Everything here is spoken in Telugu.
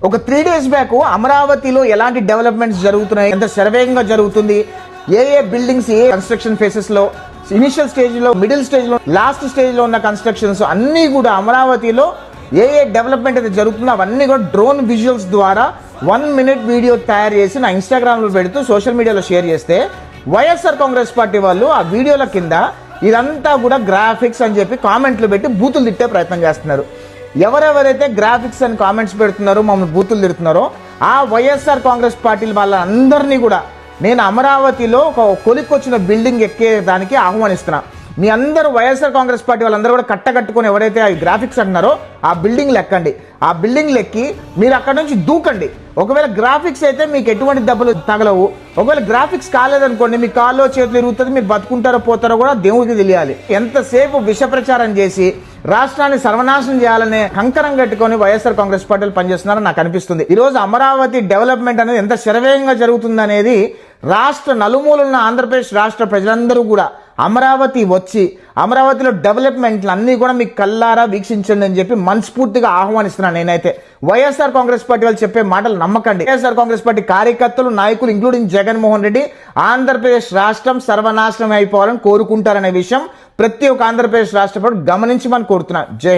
ఒక 3 days బ్యాక్ అమరావతిలో ఎలాంటి డెవలప్మెంట్స్ జరుగుతున్నాయి, ఎంత శరవేగంగా జరుగుతుంది, ఏ బిల్డింగ్స్ ఏ కన్స్ట్రక్షన్ ఫేసెస్ లో, ఇనిషియల్ స్టేజ్ లో, మిడిల్ స్టేజ్ లో, లాస్ట్ స్టేజ్ లో ఉన్న కన్స్ట్రక్షన్స్ అన్ని కూడా అమరావతిలో ఏ డెవలప్మెంట్ అయితే జరుగుతుందో అవన్నీ కూడా డ్రోన్ విజువల్స్ ద్వారా 1 minute వీడియో తయారు చేసి నా ఇన్స్టాగ్రామ్ లో పెడుతూ సోషల్ మీడియాలో షేర్ చేస్తే వైఎస్ఆర్ కాంగ్రెస్ పార్టీ వాళ్ళు ఆ వీడియోల కింద ఇదంతా కూడా గ్రాఫిక్స్ అని చెప్పి కామెంట్లు పెట్టి బూతులు తిట్టే ప్రయత్నం చేస్తున్నారు. ఎవరెవరైతే గ్రాఫిక్స్ అని కామెంట్స్ పెడుతున్నారో, మమ్మల్ని బూతులు తిడుతున్నారో ఆ వైఎస్ఆర్ కాంగ్రెస్ పార్టీ వాళ్ళందరినీ కూడా నేను అమరావతిలో ఒక కొలిక్కొచ్చిన బిల్డింగ్ ఎక్కేదానికి ఆహ్వానిస్తున్నా. మీ అందరూ వైఎస్ఆర్ కాంగ్రెస్ పార్టీ వాళ్ళందరూ కూడా కట్టకట్టుకొని ఎవరైతే ఆ గ్రాఫిక్స్ అంటున్నారో ఆ బిల్డింగ్లు ఎక్కండి. ఆ బిల్డింగ్లు ఎక్కి మీరు అక్కడ నుంచి దూకండి. ఒకవేళ గ్రాఫిక్స్ అయితే మీకు ఎటువంటి దెబ్బలు తగలవు. ఒకవేళ గ్రాఫిక్స్ కాలేదనుకోండి, మీ కాల్లో చేతులు ఇరుగుతుంది, మీరు బతుకుంటారో పోతారో కూడా దేవుడికి తెలియాలి. ఎంతసేపు విష ప్రచారం చేసి రాష్ట్రాన్ని సర్వనాశనం చేయాలనే కంకరం కట్టుకొని వైఎస్ఆర్ కాంగ్రెస్ పార్టీలు పనిచేస్తున్నారని నాకు అనిపిస్తుంది. ఈ రోజు అమరావతి డెవలప్మెంట్ అనేది ఎంత శరవేగంగా జరుగుతుంది అనేది రాష్ట్ర నలుమూలన్న ఆంధ్రప్రదేశ్ రాష్ట్ర ప్రజలందరూ కూడా అమరావతి వచ్చి అమరావతిలో డెవలప్మెంట్లు అన్ని కూడా మీకు కల్లారా వీక్షించండి అని చెప్పి మనస్ఫూర్తిగా ఆహ్వానిస్తున్నాను. నేనైతే వైఎస్ఆర్ కాంగ్రెస్ పార్టీ వాళ్ళు చెప్పే మాటలు నమ్మకండి. వైఎస్ఆర్ కాంగ్రెస్ పార్టీ కార్యకర్తలు, నాయకులు ఇంక్లూడింగ్ జగన్మోహన్ రెడ్డి ఆంధ్రప్రదేశ్ రాష్ట్రం సర్వనాశనం అయిపోవాలని కోరుకుంటారనే విషయం ప్రతి ఒక్క ఆంధ్రప్రదేశ్ రాష్ట్ర గమనించి మనం కోరుతున్నాను. జై